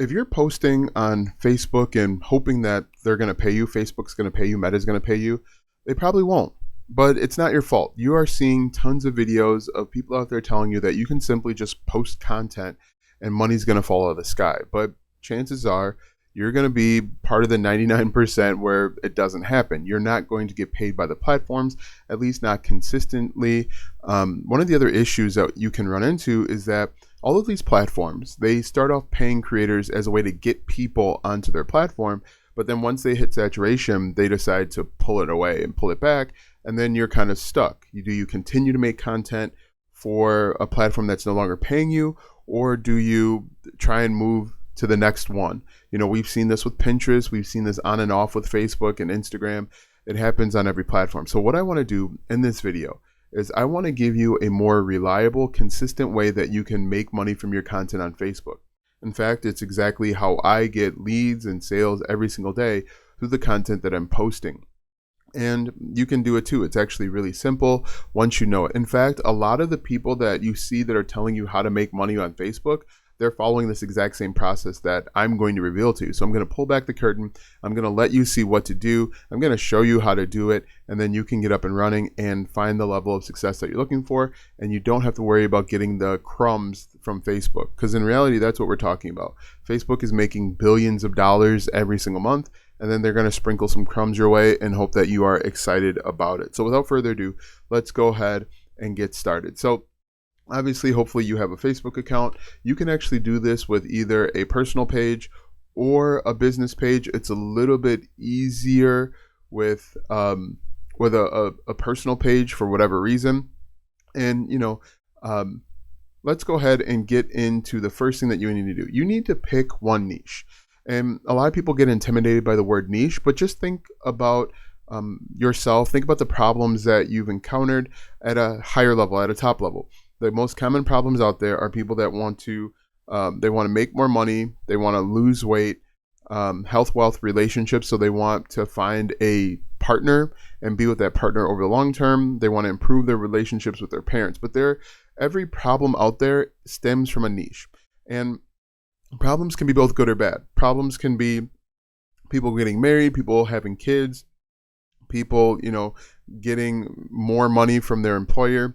If you're posting on Facebook and hoping that they're going to pay you, Facebook's going to pay you, Meta's going to pay you, they probably won't. But it's not your fault. You are seeing tons of videos of people out there telling you that you can simply just post content and money's going to fall out of the sky. But chances are you're going to be part of the 99% where it doesn't happen. You're not going to get paid by the platforms, at least not consistently. One of the other issues that you can run into is that all of these platforms, they start off paying creators as a way to get people onto their platform, but then once they hit saturation, they decide to pull it away and pull it back, and then you're kind of stuck. Do you continue to make content for a platform that's no longer paying you, or do you try and move to the next one? We've seen this with Pinterest, we've seen this on and off with Facebook and Instagram. It happens on every platform. So what I want to do in this video is I want to give you a more reliable, consistent way that you can make money from your content on Facebook. In fact, it's exactly how I get leads and sales every single day through the content that I'm posting. And you can do it too. It's actually really simple once you know it. In fact, a lot of the people that you see that are telling you how to make money on Facebook, they're following this exact same process that I'm going to reveal to you. So I'm going to pull back the curtain. I'm going to let you see what to do. I'm going to show you how to do it. And then you can get up and running and find the level of success that you're looking for. And you don't have to worry about getting the crumbs from Facebook. Because in reality, that's what we're talking about. Facebook is making billions of dollars every single month. And then they're going to sprinkle some crumbs your way and hope that you are excited about it. So without further ado, let's go ahead and get started. So obviously, hopefully you have a Facebook account. You can actually do this with either a personal page or a business page. It's a little bit easier with a personal page for whatever reason. And, let's go ahead and get into the first thing that you need to do. You need to pick one niche. And a lot of people get intimidated by the word niche, but just think about yourself. Think about the problems that you've encountered at a higher level, at a top level. The most common problems out there are people that want to make more money, they want to lose weight, health, wealth, relationships. So they want to find a partner and be with that partner over the long term. They want to improve their relationships with their parents. But every problem out there stems from a niche. And problems can be both good or bad. Problems can be people getting married, people having kids, people, getting more money from their employer.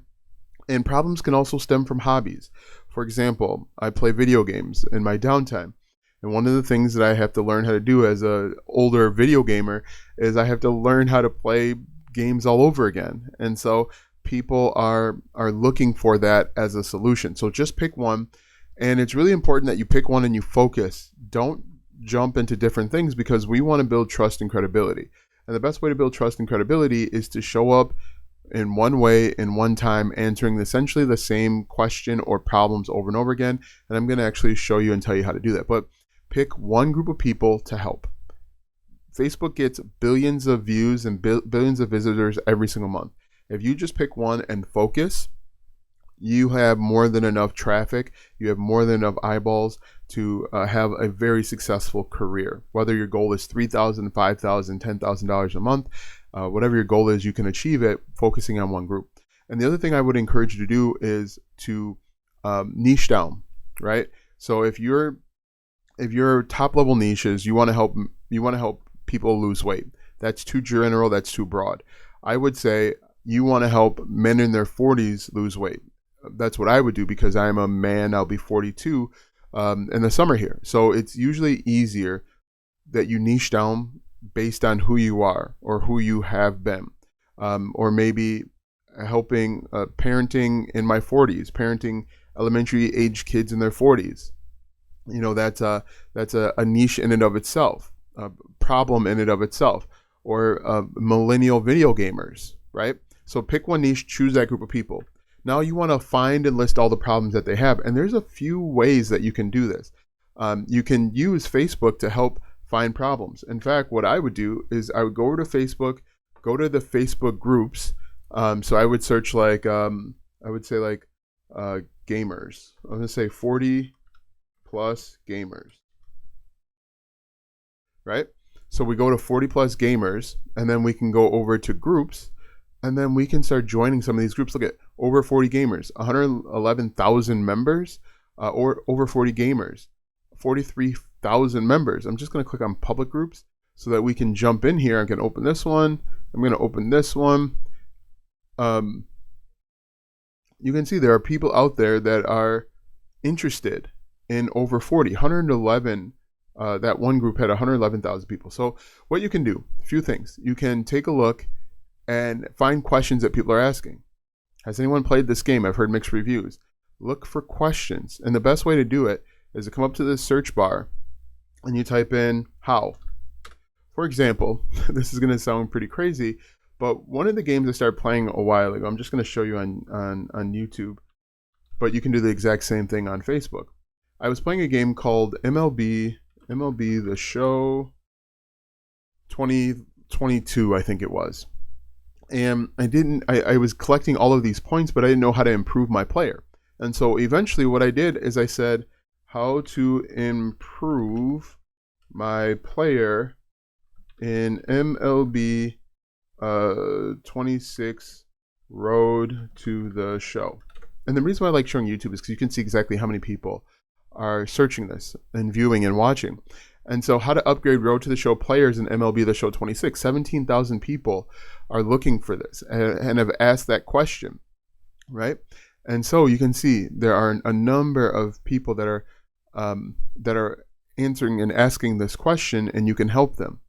And problems can also stem from hobbies. For example, I play video games in my downtime. And one of the things that I have to learn how to do as an older video gamer is I have to learn how to play games all over again. And so people are looking for that as a solution. So just pick one. And it's really important that you pick one and you focus. Don't jump into different things because we want to build trust and credibility. And the best way to build trust and credibility is to show up in one way, in one time, answering essentially the same question or problems over and over again. And I'm going to actually show you and tell you how to do that. But pick one group of people to help. Facebook gets billions of views and billions of visitors every single month. If you just pick one and focus, you have more than enough traffic, you have more than enough eyeballs to have a very successful career. Whether your goal is $3,000, $5,000, $10,000 a month, whatever your goal is, you can achieve it focusing on one group. And the other thing I would encourage you to do is to niche down, right? So if your top level niche is you want to help people lose weight, that's too general, that's too broad. I would say you want to help men in their 40s lose weight. That's what I would do because I'm a man. I'll be 42 in the summer here. So it's usually easier that you niche down based on who you are or who you have been, or maybe helping parenting in my 40s, parenting elementary age kids in their 40s. That's a niche in and of itself, a problem in and of itself, or millennial video gamers, right? So pick one niche, choose that group of people. Now you want to find and list all the problems that they have. And there's a few ways that you can do this. You can use Facebook to help find problems. In fact, what I would do is I would go over to Facebook, go to the Facebook groups. So I would search gamers. I'm going to say 40 plus gamers, right? So we go to 40 plus gamers and then we can go over to groups. And then we can start joining some of these groups. Look at over 40 gamers, 111,000 members, or over 40 gamers, 43,000 members. I'm just going to click on public groups so that we can jump in here. I can open this one. I'm going to open this one. You can see there are people out there that are interested in over 111. That one group had 111,000 people. So what you can do, a few things. You can take a look and find questions that people are asking. Has anyone played this game? I've heard mixed reviews. Look for questions. And the best way to do it is to come up to this search bar and you type in how. For example, this is going to sound pretty crazy, but one of the games I started playing a while ago, I'm just going to show you on YouTube, but you can do the exact same thing on Facebook. I was playing a game called MLB The Show 2022, I think it was. And I was collecting all of these points, but I didn't know how to improve my player. And so eventually what I did is I said, how to improve my player in MLB 26 Road to the Show. And the reason why I like showing YouTube is because you can see exactly how many people are searching this and viewing and watching. And so how to upgrade Road to the Show players in MLB The Show 26. 17,000 people are looking for this and have asked that question, right? And so you can see there are a number of people that are answering and asking this question, and you can help them.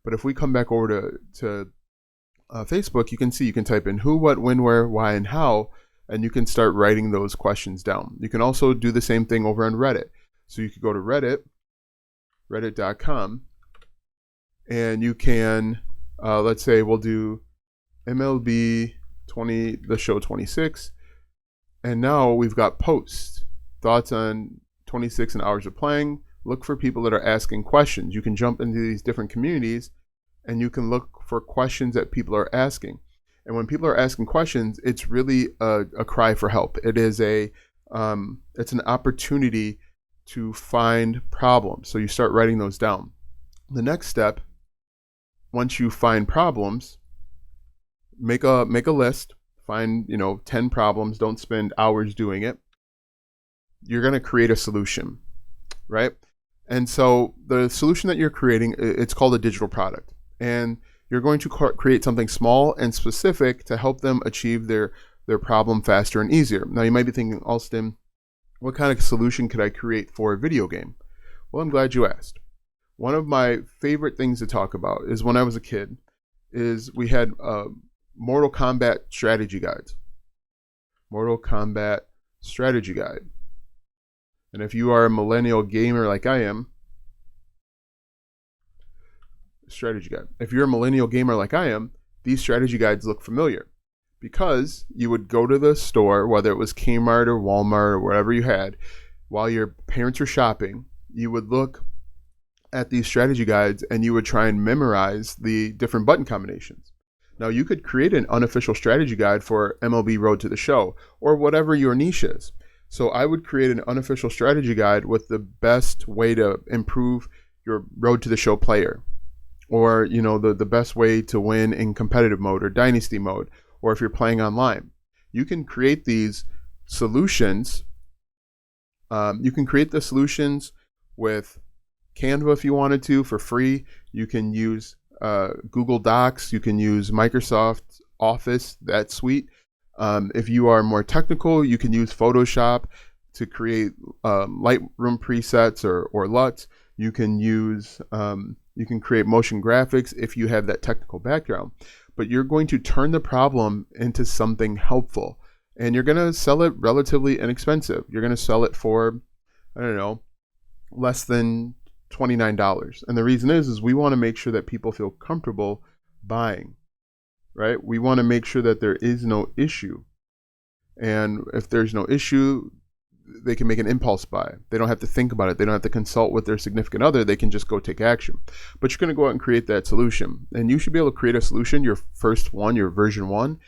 But if we come back over to Facebook, you can see you can type in who, what, when, where, why, and how, and you can start writing those questions down. You can also do the same thing over on Reddit. So you could go to reddit.com, and you can, let's say we'll do MLB The Show 26, and now we've got posts, thoughts on 26 and hours of playing. Look for people that are asking questions. You can jump into these different communities and you can look for questions that people are asking. And when people are asking questions, it's really a cry for help. It is it's an opportunity to find problems. So you start writing those down. The next step, once you find problems, make a list, find 10 problems, don't spend hours doing it. You're going to create a solution, right? And so the solution that you're creating, it's called a digital product. And you're going to create something small and specific to help them achieve their problem faster and easier. Now you might be thinking, Alston, what kind of solution could I create for a video game? Well, I'm glad you asked. One of my favorite things to talk about is when I was a kid, is we had Mortal Kombat strategy guides. Mortal Kombat strategy guide. And if you are a millennial gamer like I am, strategy guide. If you're a millennial gamer like I am, these strategy guides look familiar because you would go to the store, whether it was Kmart or Walmart or whatever you had, while your parents were shopping, you would look at these strategy guides and you would try and memorize the different button combinations. Now you could create an unofficial strategy guide for MLB Road to the Show or whatever your niche is. So I would create an unofficial strategy guide with the best way to improve your Road to the Show player, or the best way to win in competitive mode or dynasty mode, or if you're playing online. You can create these solutions. You can create the solutions with Canva if you wanted to for free. You can use Google Docs. You can use Microsoft Office, that suite. If you are more technical, you can use Photoshop to create Lightroom presets or LUTs. You can use you can create motion graphics if you have that technical background. But you're going to turn the problem into something helpful, and you're going to sell it relatively inexpensive. You're going to sell it for, I don't know, less than $29. And the reason is we want to make sure that people feel comfortable buying. Right? We want to make sure that there is no issue. And if there's no issue, they can make an impulse buy. They don't have to think about it. They don't have to consult with their significant other. They can just go take action. But you're going to go out and create that solution. And you should be able to create a solution, your first one, your version 1,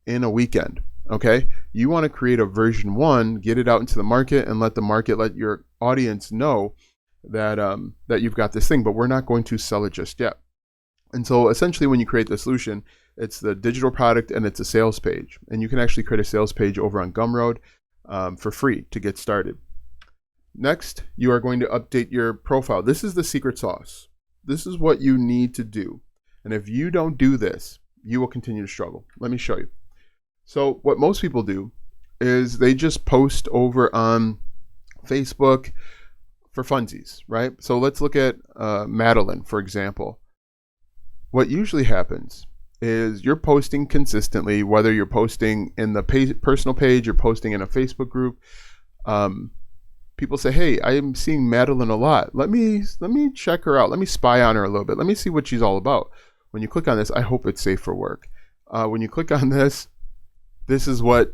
in a weekend. Okay? You want to create a version 1, get it out into the market, and let your audience know that that you've got this thing. But we're not going to sell it just yet. And so essentially when you create the solution, it's the digital product and it's a sales page. And you can actually create a sales page over on Gumroad for free to get started. Next, you are going to update your profile. This is the secret sauce. This is what you need to do. And if you don't do this, you will continue to struggle. Let me show you. So what most people do is they just post over on Facebook for funsies, right? So let's look at Madeline, for example. What usually happens is you're posting consistently, whether you're posting in the personal page, you're posting in a Facebook group. People say, hey, I am seeing Madeline a lot. Let me check her out. Let me spy on her a little bit. Let me see what she's all about. When you click on this, I hope it's safe for work. When you click on this, this is what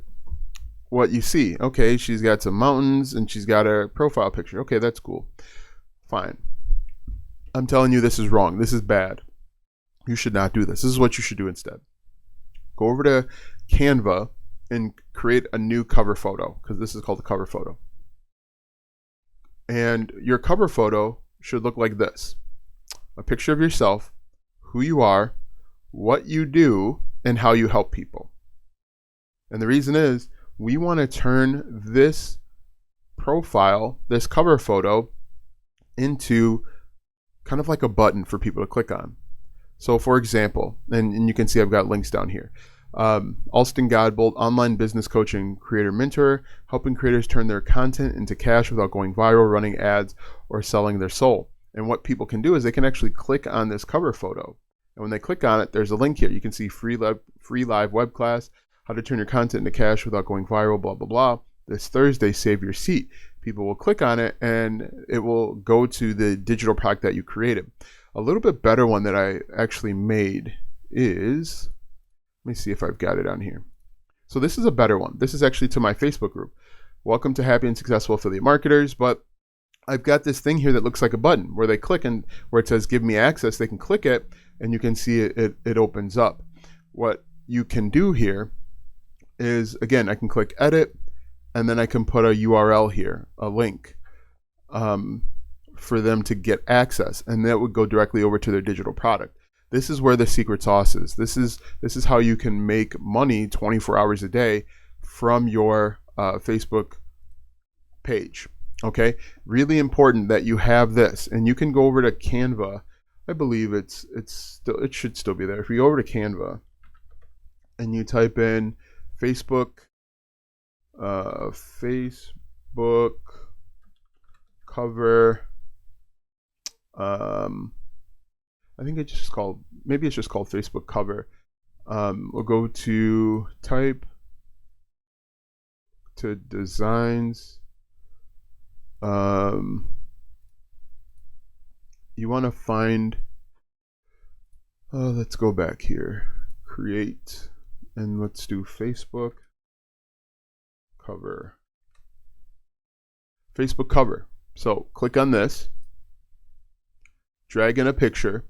you see. Okay, she's got some mountains and she's got a profile picture. Okay, that's cool. Fine. I'm telling you this is wrong. This is bad. You should not do this. This is what you should do instead. Go over to Canva and create a new cover photo, because this is called the cover photo. And your cover photo should look like this. A picture of yourself, who you are, what you do, and how you help people. And the reason is, we want to turn this profile, this cover photo, into kind of like a button for people to click on. So for example, and you can see I've got links down here. Alston Godbold, online business coach and creator mentor, helping creators turn their content into cash without going viral, running ads, or selling their soul. And what people can do is they can actually click on this cover photo. And when they click on it, there's a link here. You can see free live web class, how to turn your content into cash without going viral, blah, blah, blah. This Thursday, save your seat. People will click on it and it will go to the digital product that you created. A little bit better one that I actually made is, let me see if I've got it on here. So this is a better one. This is actually to my Facebook group. Welcome to Happy and Successful Affiliate Marketers. But I've got this thing here that looks like a button where they click, and where it says give me access, they can click it and you can see it opens up. What you can do here is, again, I can click edit and then I can put a URL here, a link for them to get access, and that would go directly over to their digital product. This is where the secret sauce is. This is how you can make money 24 hours a day from your Facebook page. Okay, really important that you have this, and you can go over to Canva. I believe it should still be there. If you go over to Canva and you type in Facebook cover. I think it's just called, maybe it's just called Facebook cover. We'll go to type to designs. You want to find, let's go back here, create, and let's do Facebook cover. Facebook cover. So click on this, drag in a picture,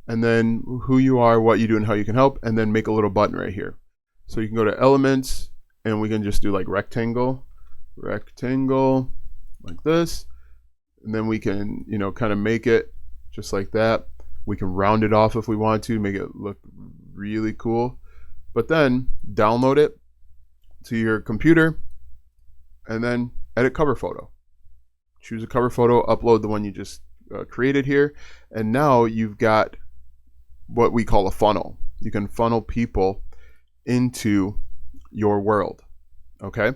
and then who you are, what you do, and how you can help, and then make a little button right here. So you can go to elements, and we can just do like rectangle, like this, and then we can, kind of make it just like that. We can round it off if we want to, make it look really cool. But then download it to your computer, and then edit cover photo. Choose a cover photo, upload the one you just created here, and now you've got what we call a funnel. You can funnel people into your world, okay?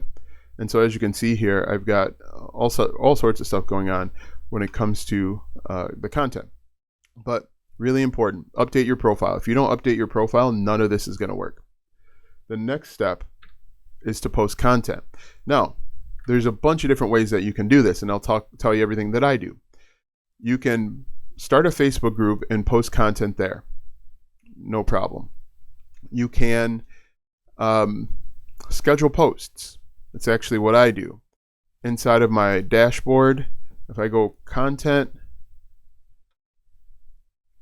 And so as you can see here, I've got all sorts of stuff going on when it comes to the content. But really important, update your profile. If you don't update your profile, none of this is going to work. The next step is to post content. Now, there's a bunch of different ways that you can do this, and I'll tell you everything that I do. You can start a Facebook group and post content there. No problem. You can schedule posts. That's actually what I do. Inside of my dashboard, if I go content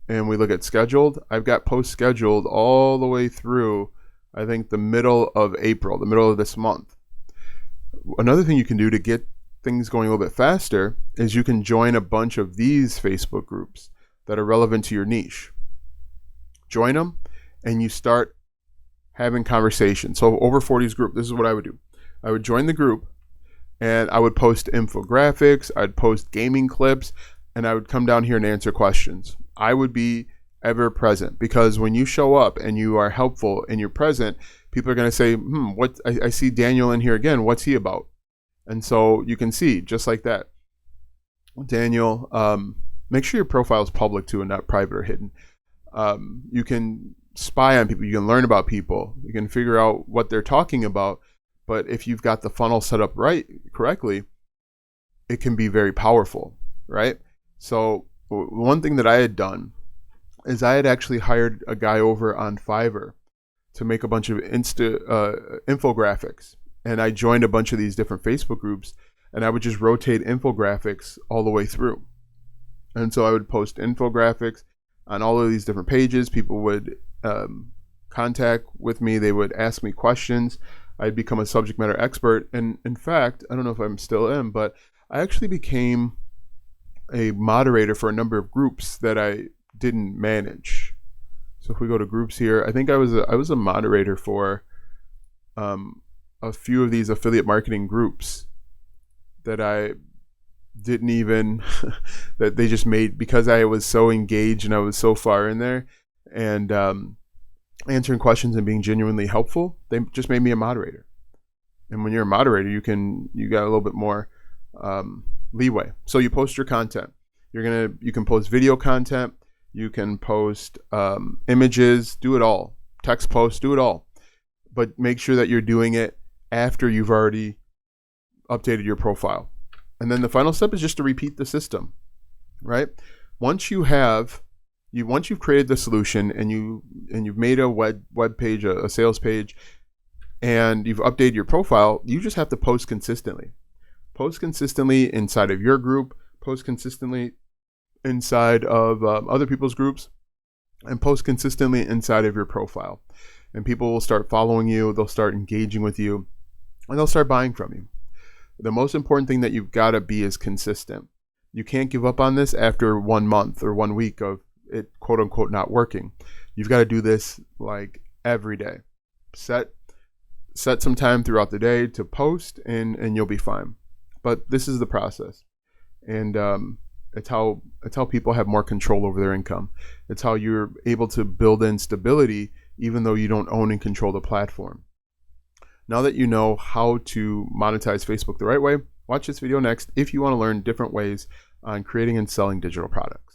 and we look at scheduled, I've got posts scheduled all the way through, I think, the middle of April, the middle of this month. Another thing you can do to get things going a little bit faster is you can join a bunch of these Facebook groups that are relevant to your niche. Join them and you start having conversations. So over 40s group, this is what I would do. I would join the group, and I would post infographics, I'd post gaming clips, and I would come down here and answer questions. I would be ever present, because when you show up and you are helpful and you're present, people are going to say, what, I see Daniel in here again. What's he about? And so you can see just like that. Daniel, make sure your profile is public too and not private or hidden. You can spy on people. You can learn about people. You can figure out what they're talking about. But if you've got the funnel set up correctly, it can be very powerful, right? So one thing that I had done is I had actually hired a guy over on Fiverr to make a bunch of infographics. And I joined a bunch of these different Facebook groups, and I would just rotate infographics all the way through. And so I would post infographics on all of these different pages. People would contact with me. They would ask me questions. I'd become a subject matter expert. And in fact, I don't know if I'm still in, but I actually became a moderator for a number of groups that I didn't manage. So if we go to groups here, I think I was a moderator for a few of these affiliate marketing groups that I didn't even that they just made because I was so engaged and I was so far in there and answering questions and being genuinely helpful. They just made me a moderator. And when you're a moderator, you got a little bit more leeway. So you post your content. You can post video content. You can post images. Do it all. Text posts. Do it all. But make sure that you're doing it after you've already updated your profile. And then the final step is just to repeat the system, right? Once you've created the solution and you've made a web page, a sales page, and you've updated your profile, you just have to post consistently. Post consistently inside of your group, post consistently inside of other people's groups, and post consistently inside of your profile. And people will start following you, they'll start engaging with you, and they'll start buying from you. The most important thing that you've got to be is consistent. You can't give up on this after 1 month or 1 week of it, quote unquote, not working. You've got to do this like every day. Set some time throughout the day to post and you'll be fine. But this is the process. And it's how people have more control over their income. It's how you're able to build in stability even though you don't own and control the platform. Now that you know how to monetize Facebook the right way, watch this video next if you want to learn different ways on creating and selling digital products.